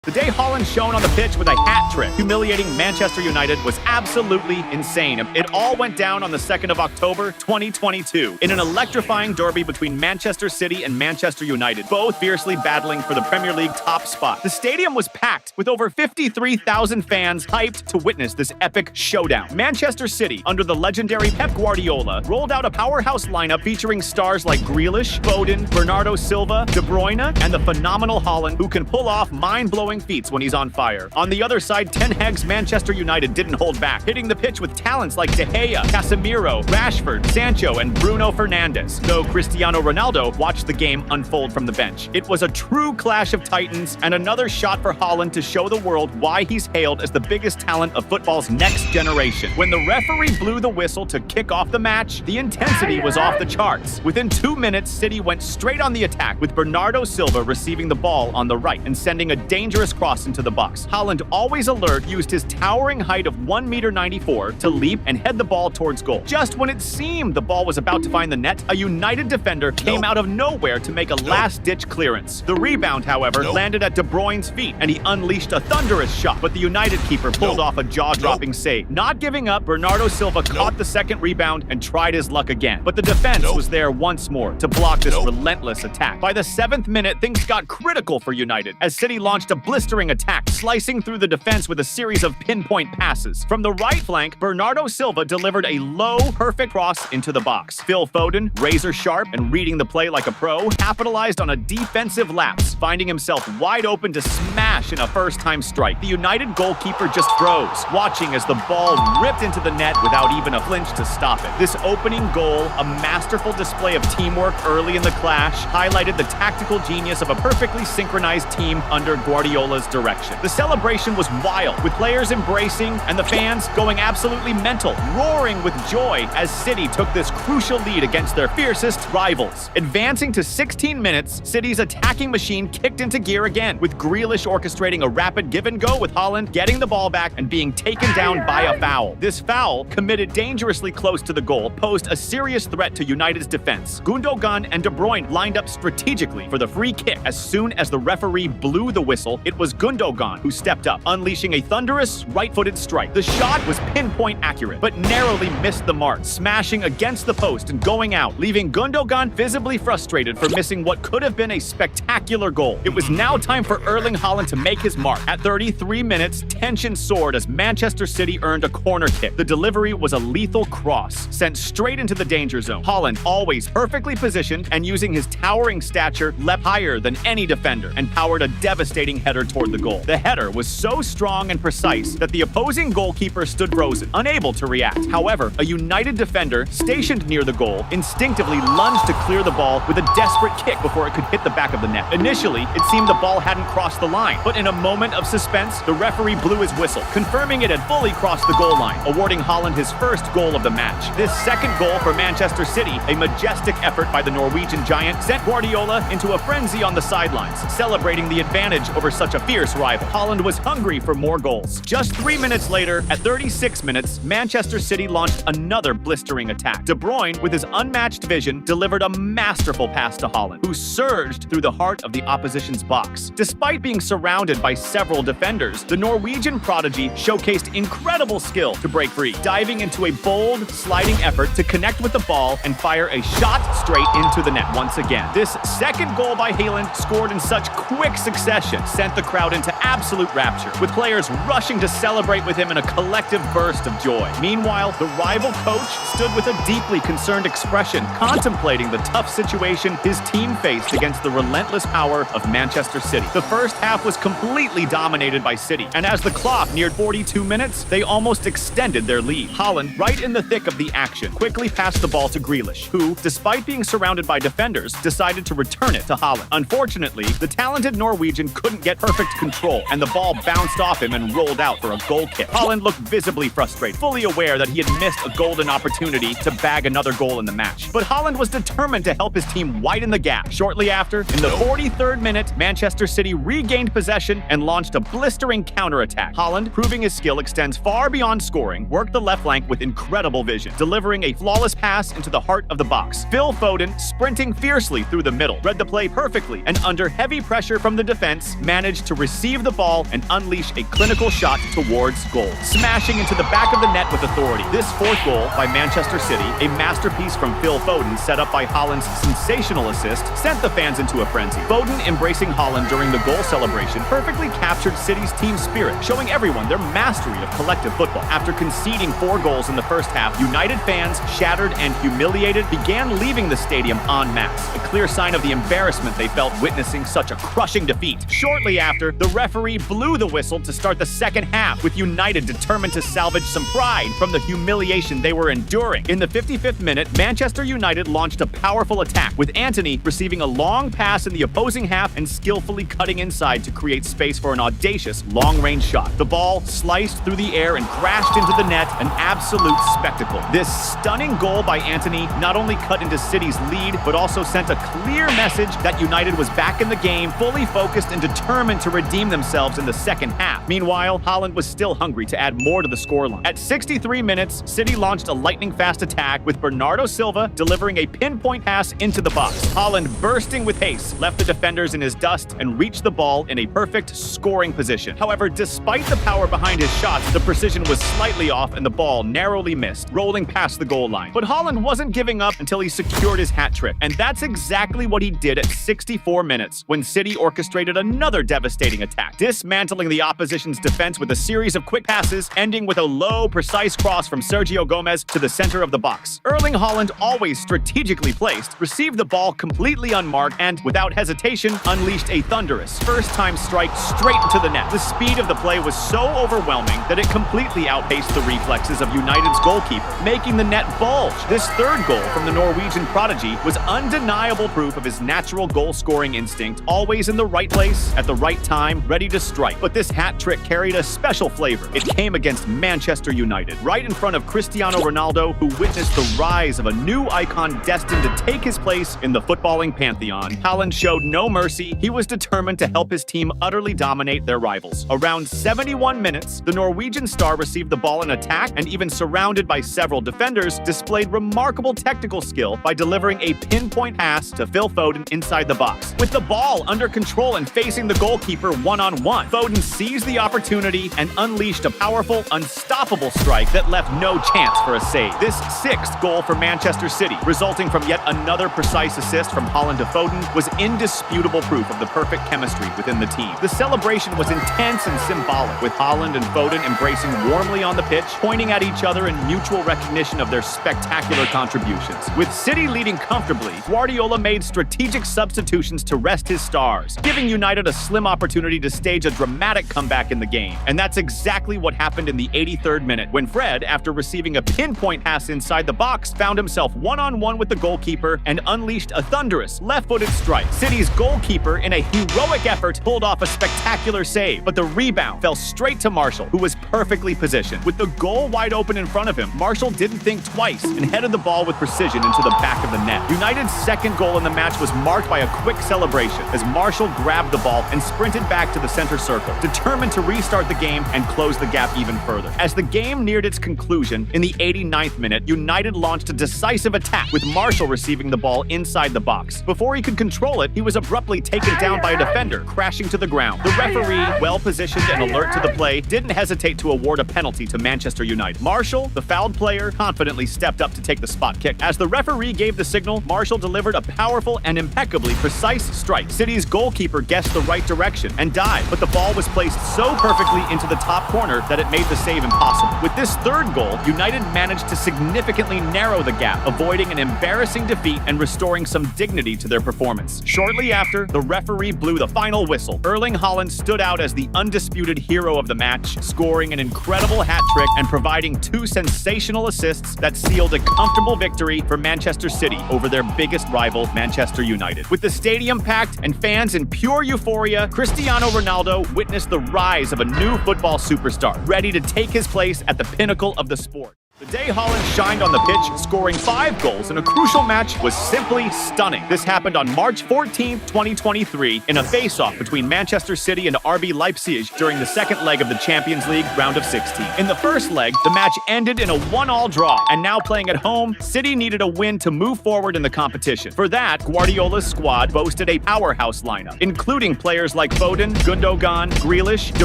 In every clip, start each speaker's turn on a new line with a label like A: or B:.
A: The day Haaland shone on the pitch with a hat trick, humiliating Manchester United, was absolutely insane. It all went down on the 2nd of October, 2022, in an electrifying derby between Manchester City and Manchester United, both fiercely battling for the Premier League top spot. The stadium was packed, with over 53,000 fans hyped to witness this epic showdown. Manchester City, under the legendary Pep Guardiola, rolled out a powerhouse lineup featuring stars like Grealish, Foden, Bernardo Silva, De Bruyne, and the phenomenal Haaland, who can pull off mind-blowing feats when he's on fire. On the other side, Ten Hag's Manchester United didn't hold back, hitting the pitch with talents like De Gea, Casemiro, Rashford, Sancho, and Bruno Fernandes, though Cristiano Ronaldo watched the game unfold from the bench. It was a true clash of titans, and another shot for Haaland to show the world why he's hailed as the biggest talent of football's next generation. When the referee blew the whistle to kick off the match, the intensity was off the charts. Within 2 minutes, City went straight on the attack, with Bernardo Silva receiving the ball on the right and sending a dangerous cross into the box. Haaland, always alert, used his towering height of 1.94 m to leap and head the ball towards goal. Just when it seemed the ball was about to find the net, a United defender came out of nowhere to make a last-ditch clearance. The rebound, however, landed at De Bruyne's feet, and he unleashed a thunderous shot, but the United keeper pulled off a jaw-dropping save. Not giving up, Bernardo Silva caught the second rebound and tried his luck again, but the defense was there once more to block this relentless attack. By the 7th minute, things got critical for United, as City launched a blistering attack, slicing through the defense with a series of pinpoint passes. From the right flank, Bernardo Silva delivered a low, perfect cross into the box. Phil Foden, razor sharp and reading the play like a pro, capitalized on a defensive lapse, finding himself wide open to smash in a first-time strike. The United goalkeeper just froze, watching as the ball ripped into the net without even a flinch to stop it. This opening goal, a masterful display of teamwork early in the clash, highlighted the tactical genius of a perfectly synchronized team under Guardiola's direction. The celebration was wild, with players embracing and the fans going absolutely mental, roaring with joy as City took this crucial lead against their fiercest rivals. Advancing to 16 minutes, City's attacking machine kicked into gear again, with Grealish orchestrating a rapid give-and-go with Haaland getting the ball back and being taken down by a foul. This foul, committed dangerously close to the goal, posed a serious threat to United's defense. Gundogan and De Bruyne lined up strategically for the free kick. As soon as the referee blew the whistle, it was Gundogan who stepped up, unleashing a thunderous right-footed strike. The shot was pinpoint accurate, but narrowly missed the mark, smashing against the post and going out, leaving Gundogan visibly frustrated for missing what could have been a spectacular goal. It was now time for Erling Haaland to make his mark. At 33 minutes, tension soared as Manchester City earned a corner kick. The delivery was a lethal cross, sent straight into the danger zone. Haaland, always perfectly positioned and using his towering stature, leapt higher than any defender and powered a devastating header toward the goal. The header was so strong and precise that the opposing goalkeeper stood frozen, unable to react. However, a United defender stationed near the goal instinctively lunged to clear the ball with a desperate kick before it could hit the back of the net. Initially, it seemed the ball hadn't crossed the line, but in a moment of suspense, the referee blew his whistle, confirming it had fully crossed the goal line, awarding Haaland his first goal of the match. This second goal for Manchester City, a majestic effort by the Norwegian giant, sent Guardiola into a frenzy on the sidelines, celebrating the advantage over such a fierce rival. Haaland was hungry for more goals. Just 3 minutes later, at 36 minutes, Manchester City launched another blistering attack. De Bruyne, with his unmatched vision, delivered a masterful pass to Haaland, who surged through the heart of the opposition's box. Despite being surrounded by several defenders, the Norwegian prodigy showcased incredible skill to break free, diving into a bold, sliding effort to connect with the ball and fire a shot straight into the net once again. This second goal by Haaland, scored in such quick succession, sent the crowd into absolute rapture, with players rushing to celebrate with him in a collective burst of joy. Meanwhile, the rival coach stood with a deeply concerned expression, contemplating the tough situation his team faced against the relentless power of Manchester City. The first half was completely dominated by City, and as the clock neared 42 minutes, they almost extended their lead. Haaland, right in the thick of the action, quickly passed the ball to Grealish, who, despite being surrounded by defenders, decided to return it to Haaland. Unfortunately, the talented Norwegian couldn't get perfect control, and the ball bounced off him and rolled out for a goal kick. Haaland looked visibly frustrated, fully aware that he had missed a golden opportunity to bag another goal in the match. But Haaland was determined to help his team widen the gap. Shortly after, in the 43rd minute, Manchester City regained possession possession and launched a blistering counterattack. Haaland, proving his skill extends far beyond scoring, worked the left flank with incredible vision, delivering a flawless pass into the heart of the box. Phil Foden, sprinting fiercely through the middle, read the play perfectly and under heavy pressure from the defense, managed to receive the ball and unleash a clinical shot towards goal, smashing into the back of the net with authority. This fourth goal by Manchester City, a masterpiece from Phil Foden set up by Haaland's sensational assist, sent the fans into a frenzy. Foden embracing Haaland during the goal celebration perfectly captured City's team spirit, showing everyone their mastery of collective football. After conceding 4 goals in the first half, United fans, shattered and humiliated, began leaving the stadium en masse, a clear sign of the embarrassment they felt witnessing such a crushing defeat. Shortly after, the referee blew the whistle to start the second half, with United determined to salvage some pride from the humiliation they were enduring. In the 55th minute, Manchester United launched a powerful attack, with Antony receiving a long pass in the opposing half and skillfully cutting inside to create space for an audacious long-range shot. The ball sliced through the air and crashed into the net, an absolute spectacle. This stunning goal by Antony not only cut into City's lead, but also sent a clear message that United was back in the game, fully focused and determined to redeem themselves in the second half. Meanwhile, Haaland was still hungry to add more to the scoreline. At 63 minutes, City launched a lightning-fast attack, with Bernardo Silva delivering a pinpoint pass into the box. Haaland, bursting with haste, left the defenders in his dust and reached the ball in a perfect scoring position. However, despite the power behind his shots, the precision was slightly off and the ball narrowly missed, rolling past the goal line. But Haaland wasn't giving up until he secured his hat trick, and that's exactly what he did at 64 minutes, when City orchestrated another devastating attack, dismantling the opposition's defense with a series of quick passes, ending with a low, precise cross from Sergio Gomez to the center of the box. Erling Haaland, always strategically placed, received the ball completely unmarked and, without hesitation, unleashed a thunderous first-time strike straight into the net. The speed of the play was so overwhelming that it completely outpaced the reflexes of United's goalkeeper, making the net bulge. This third goal from the Norwegian prodigy was undeniable proof of his natural goal-scoring instinct, always in the right place, at the right time, ready to strike. But this hat trick carried a special flavor. It came against Manchester United, right in front of Cristiano Ronaldo, who witnessed the rise of a new icon destined to take his place in the footballing pantheon. Haaland showed no mercy. He was determined to help his team utterly dominate their rivals. Around 71 minutes, the Norwegian star received the ball in attack and, even surrounded by several defenders, displayed remarkable technical skill by delivering a pinpoint pass to Phil Foden inside the box. With the ball under control and facing the goalkeeper one-on-one, Foden seized the opportunity and unleashed a powerful, unstoppable strike that left no chance for a save. This sixth goal for Manchester City, resulting from yet another precise assist from Haaland to Foden, was indisputable proof of the perfect chemistry within the team. The celebration was intense and symbolic, with Haaland and Foden embracing warmly on the pitch, pointing at each other in mutual recognition of their spectacular contributions. With City leading comfortably, Guardiola made strategic substitutions to rest his stars, giving United a slim opportunity to stage a dramatic comeback in the game. And that's exactly what happened in the 83rd minute, when Fred, after receiving a pinpoint pass inside the box, found himself one-on-one with the goalkeeper and unleashed a thunderous left-footed strike. City's goalkeeper, in a heroic effort, pulled off a spectacular save, but the rebound fell straight to Martial, who was perfectly positioned. With the goal wide open in front of him, Martial didn't think twice and headed the ball with precision into the back of the net. United's second goal in the match was marked by a quick celebration as Martial grabbed the ball and sprinted back to the center circle, determined to restart the game and close the gap even further. As the game neared its conclusion, in the 89th minute, United launched a decisive attack, with Martial receiving the ball inside the box. Before he could control it, he was abruptly taken down by a defender, crashing to the ground. The referee, well-positioned and alert to the play, didn't hesitate to award a penalty to Manchester United. Martial, the fouled player, confidently stepped up to take the spot kick. As the referee gave the signal, Martial delivered a powerful and impeccably precise strike. City's goalkeeper guessed the right direction and dived, but the ball was placed so perfectly into the top corner that it made the save impossible. With this third goal, United managed to significantly narrow the gap, avoiding an embarrassing defeat and restoring some dignity to their performance. Shortly after, the referee blew the final whistle. Erling Haaland stood out as the undisputed hero of the match, scoring an incredible hat trick and providing 2 sensational assists that sealed a comfortable victory for Manchester City over their biggest rival, Manchester United. With the stadium packed and fans in pure euphoria, Cristiano Ronaldo witnessed the rise of a new football superstar, ready to take his place at the pinnacle of the sport. The day Haaland shined on the pitch, scoring 5 goals in a crucial match, was simply stunning. This happened on March 14, 2023, in a face-off between Manchester City and RB Leipzig during the second leg of the Champions League round of 16. In the first leg, the match ended in a 1-1 draw, and now playing at home, City needed a win to move forward in the competition. For that, Guardiola's squad boasted a powerhouse lineup, including players like Foden, Gundogan, Grealish, De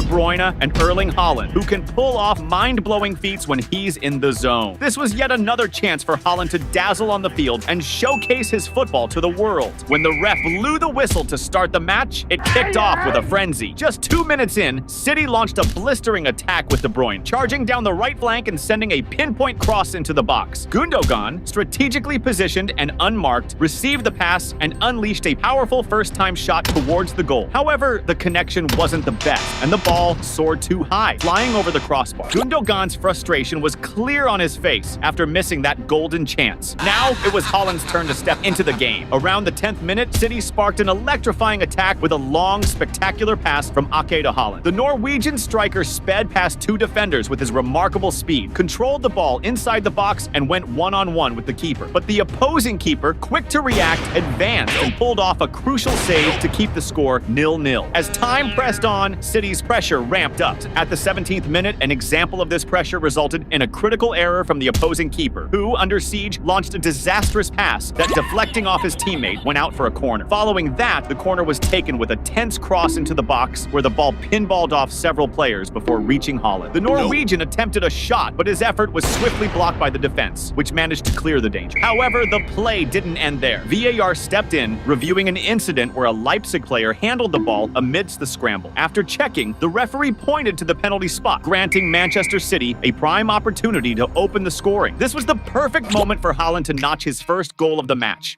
A: Bruyne, and Erling Haaland, who can pull off mind-blowing feats when he's in the zone. This was yet another chance for Haaland to dazzle on the field and showcase his football to the world. When the ref blew the whistle to start the match, it kicked off with a frenzy. Just 2 minutes in, City launched a blistering attack with De Bruyne, charging down the right flank and sending a pinpoint cross into the box. Gundogan, strategically positioned and unmarked, received the pass and unleashed a powerful first-time shot towards the goal. However, the connection wasn't the best, and the ball soared too high, flying over the crossbar. Gundogan's frustration was clear on his face after missing that golden chance. Now, it was Haaland's turn to step into the game. Around the 10th minute, City sparked an electrifying attack with a long, spectacular pass from Ake to Haaland. The Norwegian striker sped past 2 defenders with his remarkable speed, controlled the ball inside the box, and went one-on-one with the keeper. But the opposing keeper, quick to react, advanced and pulled off a crucial save to keep the score 0-0. As time pressed on, City's pressure ramped up. At the 17th minute, an example of this pressure resulted in a critical error from the opposing keeper, who, under siege, launched a disastrous pass that, deflecting off his teammate, went out for a corner. Following that, the corner was taken with a tense cross into the box, where the ball pinballed off several players before reaching Haaland. The Norwegian attempted a shot, but his effort was swiftly blocked by the defense, which managed to clear the danger. However, the play didn't end there. VAR stepped in, reviewing an incident where a Leipzig player handled the ball amidst the scramble. After checking, the referee pointed to the penalty spot, granting Manchester City a prime opportunity to open the scoring. This was the perfect moment for Haaland to notch his first goal of the match.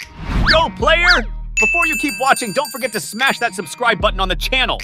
A: Go, player! Before you keep watching, don't forget to smash that subscribe button on the channel.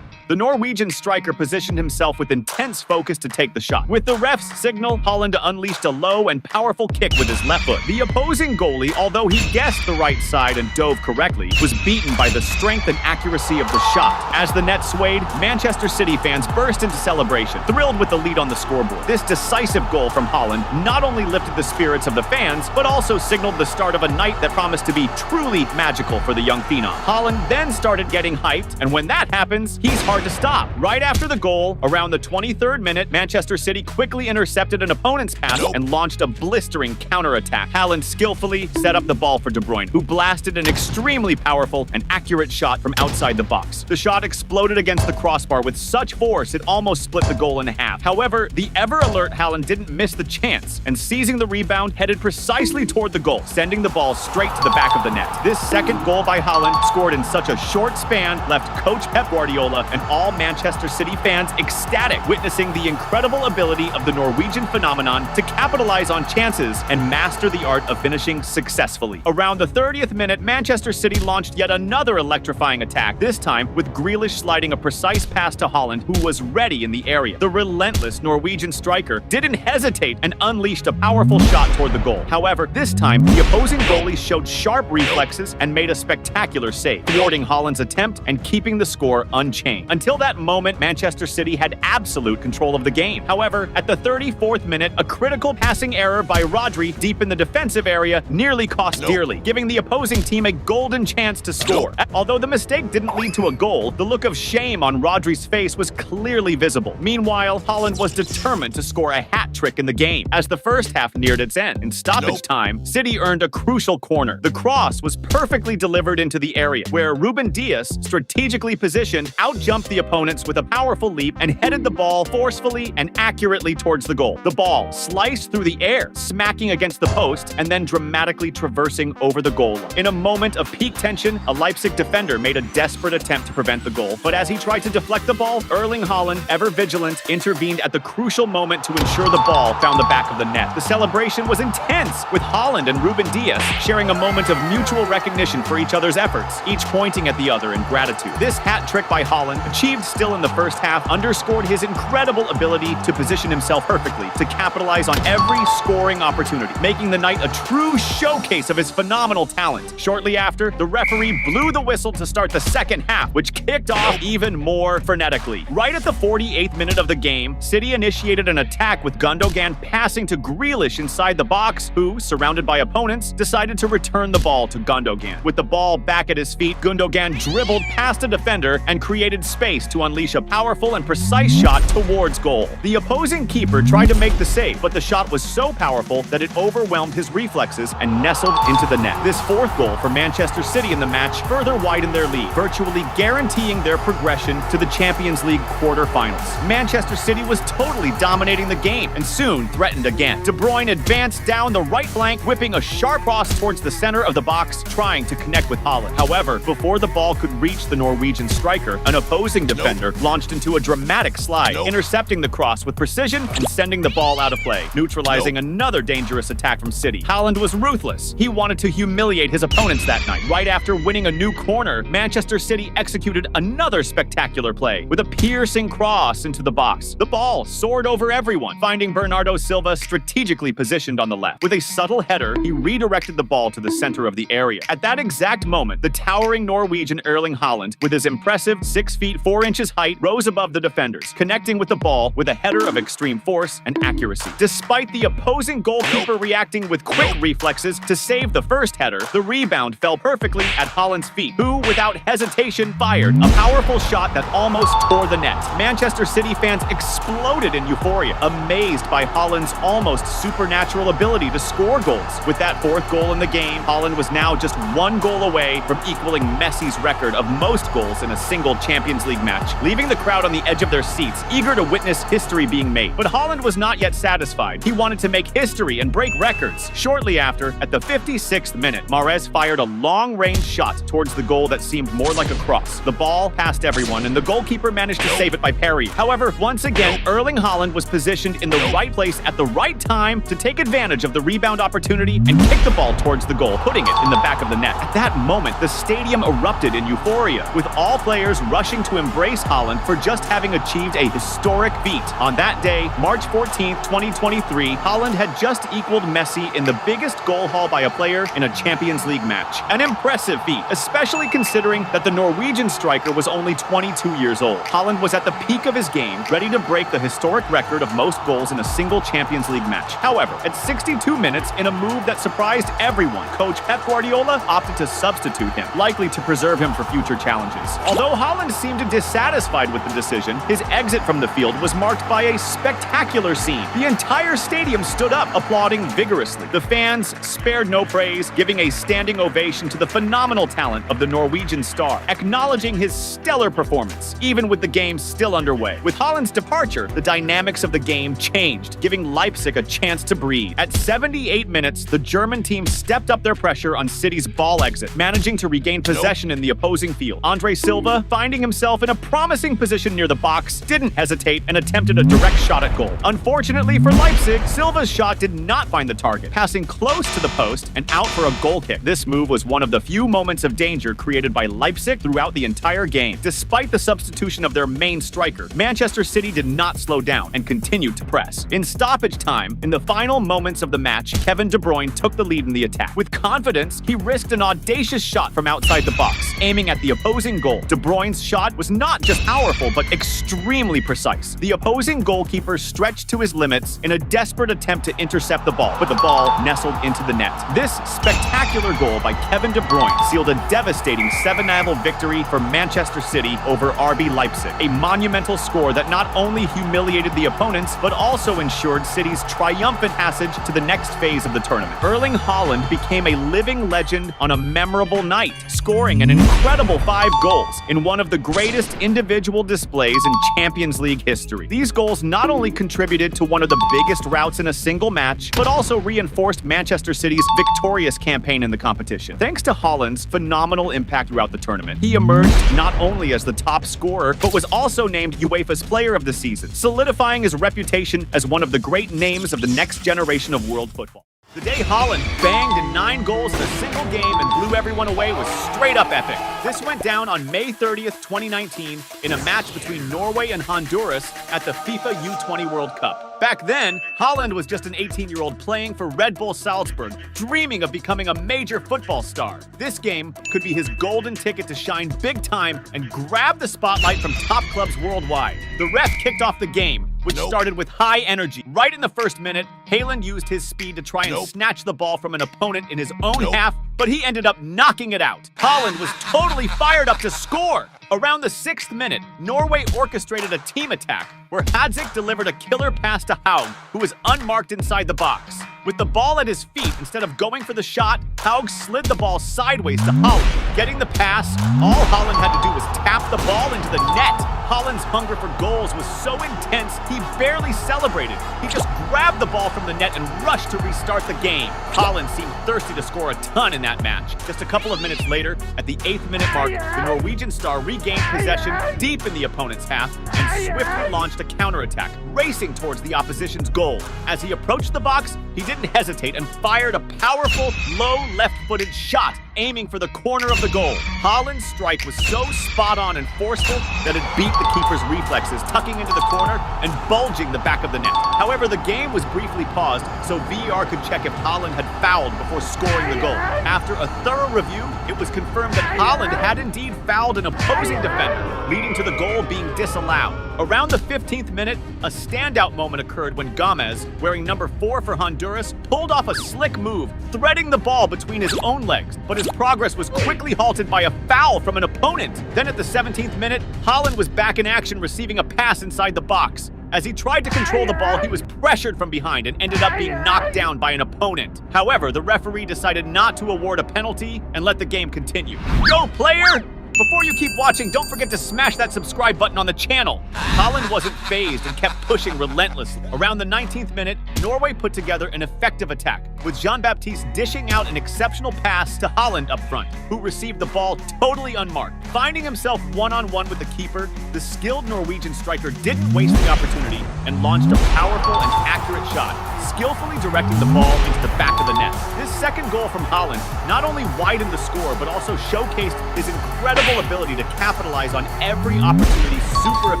A: The Norwegian striker positioned himself with intense focus to take the shot. With the ref's signal, Haaland unleashed a low and powerful kick with his left foot. The opposing goalie, although he guessed the right side and dove correctly, was beaten by the strength and accuracy of the shot. As the net swayed, Manchester City fans burst into celebration, thrilled with the lead on the scoreboard. This decisive goal from Haaland not only lifted the spirits of the fans, but also signaled the start of a night that promised to be truly magical for the young phenom. Haaland then started getting hyped, and when that happens, he's hard to stop. Right after the goal, around the 23rd minute, Manchester City quickly intercepted an opponent's pass and launched a blistering counterattack. Haaland skillfully set up the ball for De Bruyne, who blasted an extremely powerful and accurate shot from outside the box. The shot exploded against the crossbar with such force it almost split the goal in half. However, the ever-alert Haaland didn't miss the chance, and seizing the rebound, headed precisely toward the goal, sending the ball straight to the back of the net. This second goal by Haaland, scored in such a short span, left coach Pep Guardiola and all Manchester City fans ecstatic, witnessing the incredible ability of the Norwegian phenomenon to capitalize on chances and master the art of finishing successfully. Around the 30th minute, Manchester City launched yet another electrifying attack, this time with Grealish sliding a precise pass to Haaland, who was ready in the area. The relentless Norwegian striker didn't hesitate and unleashed a powerful shot toward the goal. However, this time, the opposing goalie showed sharp reflexes and made a spectacular save, thwarting Haaland's attempt and keeping the score unchanged. Until that moment, Manchester City had absolute control of the game. However, at the 34th minute, a critical passing error by Rodri deep in the defensive area nearly cost dearly, giving the opposing team a golden chance to score. Although the mistake didn't lead to a goal, the look of shame on Rodri's face was clearly visible. Meanwhile, Haaland was determined to score a hat trick in the game. As the first half neared its end, in stoppage time, City earned a crucial corner. The cross was perfectly delivered into the area, where Ruben Dias, strategically positioned, outjumped the opponents with a powerful leap and headed the ball forcefully and accurately towards the goal. The ball sliced through the air, smacking against the post and then dramatically traversing over the goal line. In a moment of peak tension, a Leipzig defender made a desperate attempt to prevent the goal, but as he tried to deflect the ball, Erling Haaland, ever vigilant, intervened at the crucial moment to ensure the ball found the back of the net. The celebration was intense, with Haaland and Ruben Dias sharing a moment of mutual recognition for each other's efforts, each pointing at the other in gratitude. This hat trick by Haaland, achieved still in the first half, underscored his incredible ability to position himself perfectly to capitalize on every scoring opportunity, making the night a true showcase of his phenomenal talent. Shortly after, the referee blew the whistle to start the second half, which kicked off even more frenetically. Right at the 48th minute of the game, City initiated an attack with Gundogan passing to Grealish inside the box, who, surrounded by opponents, decided to return the ball to Gundogan. With the ball back at his feet, Gundogan dribbled past a defender and created space to unleash a powerful and precise shot towards goal. The opposing keeper tried to make the save, but the shot was so powerful that it overwhelmed his reflexes and nestled into the net. This fourth goal for Manchester City in the match further widened their lead, virtually guaranteeing their progression to the Champions League quarter-finals. Manchester City was totally dominating the game and soon threatened again. De Bruyne advanced down the right flank, whipping a sharp cross towards the center of the box, trying to connect with Haaland. However, before the ball could reach the Norwegian striker, an opposing defender launched into a dramatic slide, intercepting the cross with precision and sending the ball out of play, neutralizing another dangerous attack from City. Haaland was ruthless. He wanted to humiliate his opponents that night. Right after winning a new corner, Manchester City executed another spectacular play with a piercing cross into the box. The ball soared over everyone, finding Bernardo Silva strategically positioned on the left. With a subtle header, he redirected the ball to the center of the area. At that exact moment, the towering Norwegian Erling Haaland, with his impressive 6 feet 4 inches height, rose above the defenders, connecting with the ball with a header of extreme force and accuracy. Despite the opposing goalkeeper reacting with quick reflexes to save the first header, the rebound fell perfectly at Haaland's feet, who, without hesitation, fired a powerful shot that almost tore the net. Manchester City fans exploded in euphoria, amazed by Haaland's almost supernatural ability to score goals. With that fourth goal in the game, Haaland was now just 1 goal away from equaling Messi's record of most goals in a single Champions League match, leaving the crowd on the edge of their seats, eager to witness history being made. But Haaland was not yet satisfied. He wanted to make history and break records. Shortly after, at the 56th minute, Mahrez fired a long-range shot towards the goal that seemed more like a cross. The ball passed everyone, and the goalkeeper managed to save it by parry. However, once again, Erling Haaland was positioned in the right place at the right time to take advantage of the rebound opportunity and kick the ball towards the goal, putting it in the back of the net. At that moment, the stadium erupted in euphoria, with all players rushing to embrace Haaland for just having achieved a historic feat. On that day, March 14th, 2023, Haaland had just equaled Messi in the biggest goal haul by a player in a Champions League match. An impressive feat, especially considering that the Norwegian striker was only 22 years old. Haaland was at the peak of his game, ready to break the historic record of most goals in a single Champions League match. However, at 62 minutes, in a move that surprised everyone, coach Pep Guardiola opted to substitute him, likely to preserve him for future challenges. Although Haaland seemed dissatisfied with the decision, his exit from the field was marked by a spectacular scene. The entire stadium stood up, applauding vigorously. The fans spared no praise, giving a standing ovation to the phenomenal talent of the Norwegian star, acknowledging his stellar performance, even with the game still underway. With Haaland's departure, the dynamics of the game changed, giving Leipzig a chance to breathe. At 78 minutes, the German team stepped up their pressure on City's ball exit, managing to regain possession in the opposing field. Andre Silva, finding himself in a promising position near the box, didn't hesitate and attempted a direct shot at goal. Unfortunately for Leipzig, Silva's shot did not find the target, passing close to the post and out for a goal kick. This move was one of the few moments of danger created by Leipzig throughout the entire game. Despite the substitution of their main striker, Manchester City did not slow down and continued to press. In stoppage time, in the final moments of the match, Kevin De Bruyne took the lead in the attack. With confidence, he risked an audacious shot from outside the box, aiming at the opposing goal. De Bruyne's shot was not just powerful, but extremely precise. The opposing goalkeeper stretched to his limits in a desperate attempt to intercept the ball, but the ball nestled into the net. This spectacular goal by Kevin De Bruyne sealed a devastating 7-0 victory for Manchester City over RB Leipzig, a monumental score that not only humiliated the opponents, but also ensured City's triumphant passage to the next phase of the tournament. Erling Haaland became a living legend on a memorable night, scoring an incredible 5 goals in one of the greatest individual displays in Champions League history. These goals not only contributed to one of the biggest routs in a single match, but also reinforced Manchester City's victorious campaign in the competition. Thanks to Haaland's phenomenal impact throughout the tournament, he emerged not only as the top scorer, but was also named UEFA's Player of the Season, solidifying his reputation as one of the great names of the next generation of world football. The day Haaland banged in 9 goals in a single game and blew everyone away was straight up epic. This went down on May 30th, 2019 in a match between Norway and Honduras at the FIFA U20 World Cup. Back then, Haaland was just an 18-year-old playing for Red Bull Salzburg, dreaming of becoming a major football star. This game could be his golden ticket to shine big time and grab the spotlight from top clubs worldwide. The ref kicked off the game, which started with high energy. Right in the first minute, Haaland used his speed to try and snatch the ball from an opponent in his own half, but he ended up knocking it out. Haaland was totally fired up to score. Around the 6th minute, Norway orchestrated a team attack where Hadzik delivered a killer pass to Haug, who was unmarked inside the box. With the ball at his feet, instead of going for the shot, Haug slid the ball sideways to Haaland. Getting the pass, all Haaland had to do was tap the ball into the net. Haaland's hunger for goals was so intense, he barely celebrated. He just grabbed the ball from the net and rushed to restart the game. Haaland seemed thirsty to score a ton in that match. Just a couple of minutes later, at the 8th minute mark, the Norwegian star regained possession deep in the opponent's half and swiftly launched a counterattack, racing towards the opposition's goal. As he approached the box, he didn't hesitate and fired a powerful, low left-footed shot, aiming for the corner of the goal. Haaland's strike was so spot-on and forceful that it beat the keeper's reflexes, tucking into the corner and bulging the back of the net. However, the game was briefly paused so VAR could check if Haaland had fouled before scoring the goal. After a thorough review, it was confirmed that Haaland had indeed fouled an opposing defender, leading to the goal being disallowed. Around the 15th minute, a standout moment occurred when Gomez, wearing number 4 for Honduras, pulled off a slick move, threading the ball between his own legs, but his progress was quickly halted by a foul from an opponent. Then at the 17th minute, Haaland was back in action, receiving a pass inside the box. As he tried to control the ball, he was pressured from behind and ended up being knocked down by an opponent. However, the referee decided not to award a penalty and let the game continue. Go, player! Before you keep watching, don't forget to smash that subscribe button on the channel. Haaland wasn't fazed and kept pushing relentlessly. Around the 19th minute, Norway put together an effective attack, with Jean-Baptiste dishing out an exceptional pass to Haaland up front, who received the ball totally unmarked. Finding himself one-on-one with the keeper, the skilled Norwegian striker didn't waste the opportunity and launched a powerful and accurate shot, skillfully directing the ball into the back of the net. This second goal from Haaland not only widened the score, but also showcased his incredible ability to capitalize on every opportunity super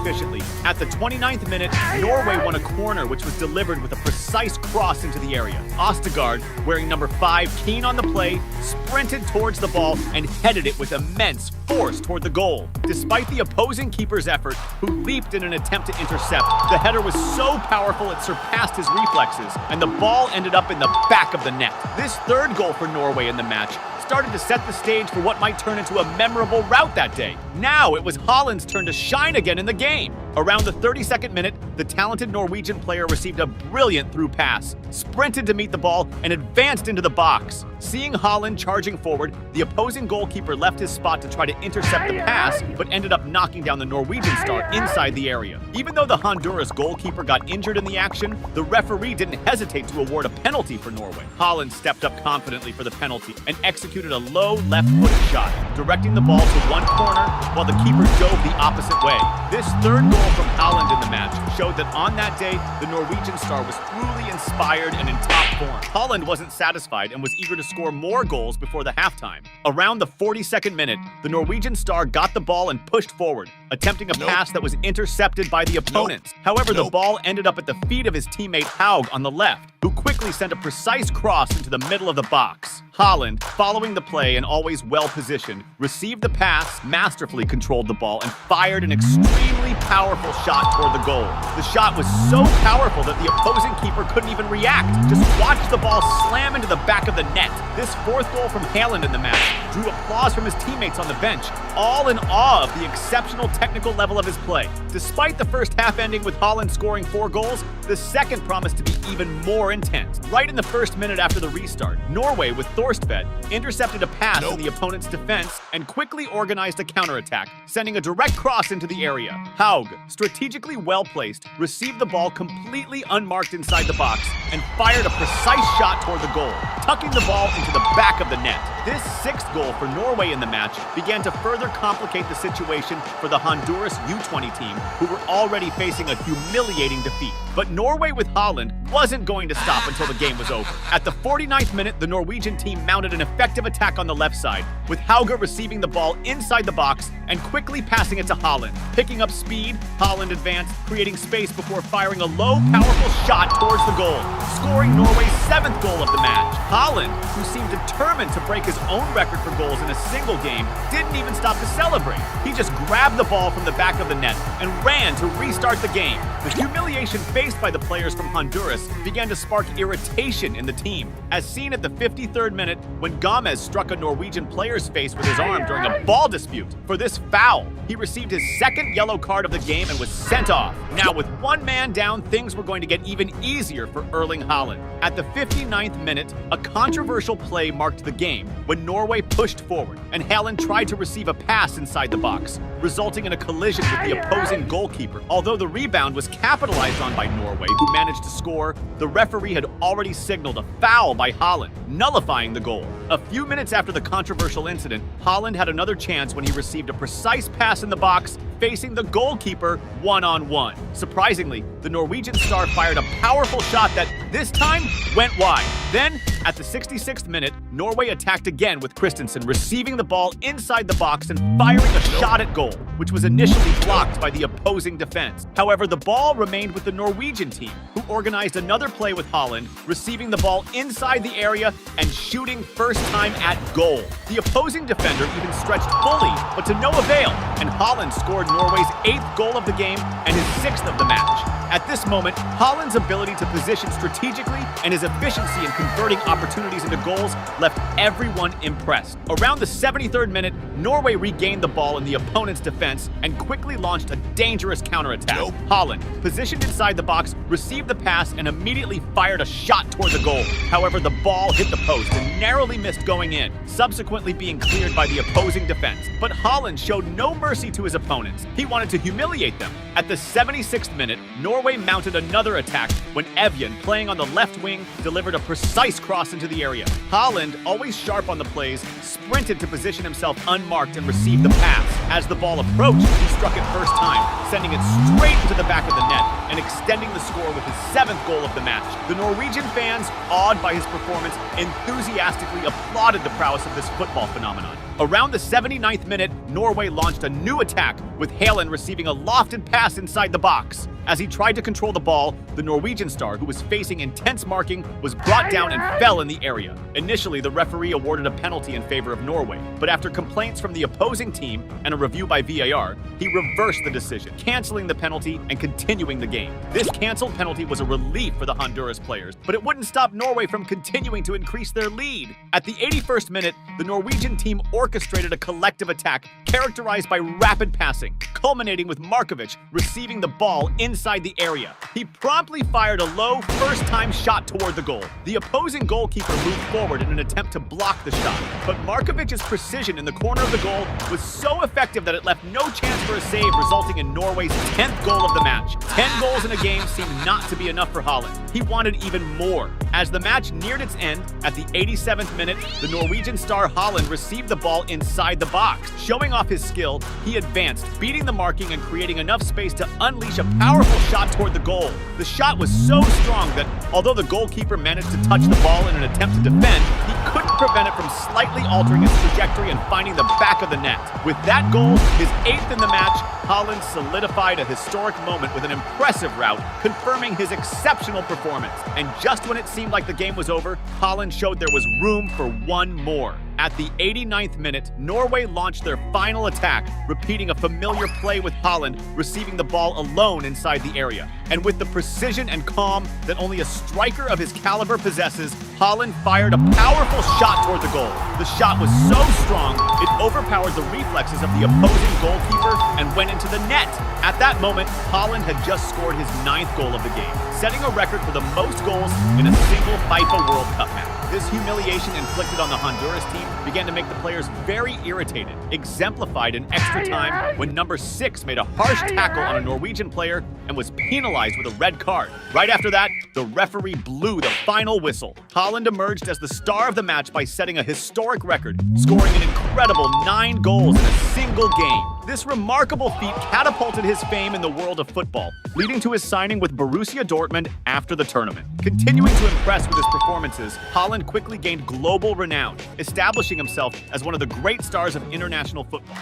A: efficiently. At the 29th minute, Norway won a corner which was delivered with a precise cross into the area. Ostegard, wearing number 5, keen on the play, sprinted towards the ball and headed it with immense force toward the goal. Despite the opposing keeper's effort, who leaped in an attempt to intercept, the header was so powerful it surpassed his reflexes, and the ball ended up in the back of the net. This third goal for Norway in the match started to set the stage for what might turn into a memorable rout that day. Now it was Haaland's turn to shine again in the game. Around the 32nd minute, the talented Norwegian player received a brilliant through pass, sprinted to meet the ball, and advanced into the box. Seeing Haaland charging forward, the opposing goalkeeper left his spot to try to intercept the pass, but ended up knocking down the Norwegian star inside the area. Even though the Honduras goalkeeper got injured in the action, the referee didn't hesitate to award a penalty for Norway. Haaland stepped up confidently for the penalty and executed a low left-footed shot, directing the ball to one corner while the keeper dove the opposite way. This third goal from Haaland in the match showed that on that day, the Norwegian star was truly inspired and in top form. Haaland wasn't satisfied and was eager to score more goals before the halftime. Around the 42nd minute, the Norwegian star got the ball and pushed forward, attempting a pass that was intercepted by the opponents. However, the ball ended up at the feet of his teammate Haug on the left, who quickly sent a precise cross into the middle of the box. Haaland, following the play and always well-positioned, received the pass, masterfully controlled the ball, and fired an extremely powerful shot toward the goal. The shot was so powerful that the opposing keeper couldn't even react. Just watch the ball slam into the back of the net. This fourth goal from Haaland in the match drew applause from his teammates on the bench, all in awe of the exceptional technical level of his play. Despite the first half ending with Haaland scoring 4 goals, the second promised to be even more intense. Right in the first minute after the restart, Norway, with Thorstvedt, intercepted a pass in the opponent's defense and quickly organized a counterattack, sending a direct cross into the area. Haug, strategically well-placed, received the ball completely unmarked inside the box and fired a precise shot toward the goal, tucking the ball into the back of the net. This 6th goal for Norway in the match began to further complicate the situation for the Honduras U20 team, who were already facing a humiliating defeat. But Norway with Haaland wasn't going to stop until the game was over. At the 49th minute, the Norwegian team mounted an effective attack on the left side, with Hauge receiving the ball inside the box and quickly passing it to Haaland. Picking up speed, Haaland advanced, creating space before firing a low, powerful shot towards the goal, scoring Norway's 7th goal of the match. Haaland, who seemed determined to break his own record for goals in a single game, didn't even stop to celebrate. He just grabbed the ball from the back of the net and ran to restart the game. The humiliation faced by the players from Honduras began to spark irritation in the team, as seen at the 53rd minute when Gomez struck a Norwegian player's face with his arm during a ball dispute. For this foul, he received his 2nd yellow card of the game and was sent off. Now, with one man down, things were going to get even easier for Erling Haaland. At the 59th minute, a controversial play marked the game when Norway pushed forward and Haaland tried to receive a pass inside the box, resulting in a collision with the opposing goalkeeper. Although the rebound was capitalized on by Norway, who managed to score, the referee had already signaled a foul by Haaland, nullifying the goal. A few minutes after the controversial incident, Haaland had another chance when he received a precise pass in the box, facing the goalkeeper one-on-one. Surprisingly, the Norwegian star fired a powerful shot that, this time, went wide. Then, at the 66th minute, Norway attacked again with Christensen receiving the ball inside the box and firing a shot at goal, which was initially blocked by the opposing defense. However, the ball remained with the Norwegian team, who organized another play with Haaland, receiving the ball inside the area and shooting first time at goal. The opposing defender even stretched fully, but to no avail, and Haaland scored Norway's 8th goal of the game and his 6th of the match. At this moment, Haaland's ability to position strategically and his efficiency in converting opportunities into goals left everyone impressed. Around the 73rd minute, Norway regained the ball in the opponent's defense and quickly launched a dangerous counterattack. Haaland, positioned inside the box, received the pass and immediately fired a shot toward the goal. However, the ball hit the post and narrowly missed going in, subsequently being cleared by the opposing defense. But Haaland showed no mercy to his opponents. He wanted to humiliate them. At the 76th minute, Norway mounted another attack when Evjen, playing on the left wing, delivered a precise cross into the area. Haaland, always sharp on the plays, sprinted to position himself unmarked and received the pass. As the ball approached, he struck it first time, sending it straight into the back of the net and extending the score with his 7th goal of the match. The Norwegian fans, awed by his performance, enthusiastically applauded the prowess of this football phenomenon. Around the 79th minute, Norway launched a new attack, with Haaland receiving a lofted pass inside the box. As he tried to control the ball, the Norwegian star, who was facing intense marking, was brought down and fell in the area. Initially, the referee awarded a penalty in favor of Norway, but after complaints from the opposing team and a review by VAR, he reversed the decision, canceling the penalty and continuing the game. This canceled penalty was a relief for the Honduras players, but it wouldn't stop Norway from continuing to increase their lead. At the 81st minute, the Norwegian team orchestrated a collective attack characterized by rapid passing, culminating with Markovic receiving the ball inside the area. He promptly fired a low, first-time shot toward the goal. The opposing goalkeeper moved forward in an attempt to block the shot, but Markovic's precision in the corner of the goal was so effective that it left no chance for a save, resulting in Norway's 10th goal of the match. 10 goals in a game seemed not to be enough for Haaland. He wanted even more. As the match neared its end, at the 87th minute, the Norwegian star Haaland received the ball inside the box. Showing off his skill, he advanced, beating the marking and creating enough space to unleash a powerful shot toward the goal. The shot was so strong that, although the goalkeeper managed to touch the ball in an attempt to defend, he couldn't prevent it from slightly altering its trajectory and finding the back of the net. With that goal, his 8th in the match, Haaland solidified a historic moment with an impressive rout, confirming his exceptional performance. And just when it seemed like the game was over, Haaland showed there was room for one more. At the 89th minute, Norway launched their final attack, repeating a familiar play with Haaland receiving the ball alone inside the area. And with the precision and calm that only a striker of his caliber possesses, Haaland fired a powerful shot toward the goal. The shot was so strong, it overpowered the reflexes of the opposing goalkeeper and went into the net. At that moment, Haaland had just scored his 9th goal of the game, setting a record for the most goals in a single FIFA World Cup match. This humiliation inflicted on the Honduras team began to make the players very irritated, exemplified in extra time when number 6 made a harsh tackle on a Norwegian player and was penalized with a red card. Right after that, the referee blew the final whistle. Haaland emerged as the star of the match by setting a historic record, scoring an incredible 9 goals in a single game. This remarkable feat catapulted his fame in the world of football, leading to his signing with Borussia Dortmund after the tournament. Continuing to impress with his performances, Haaland quickly gained global renown, establishing himself as one of the great stars of international football.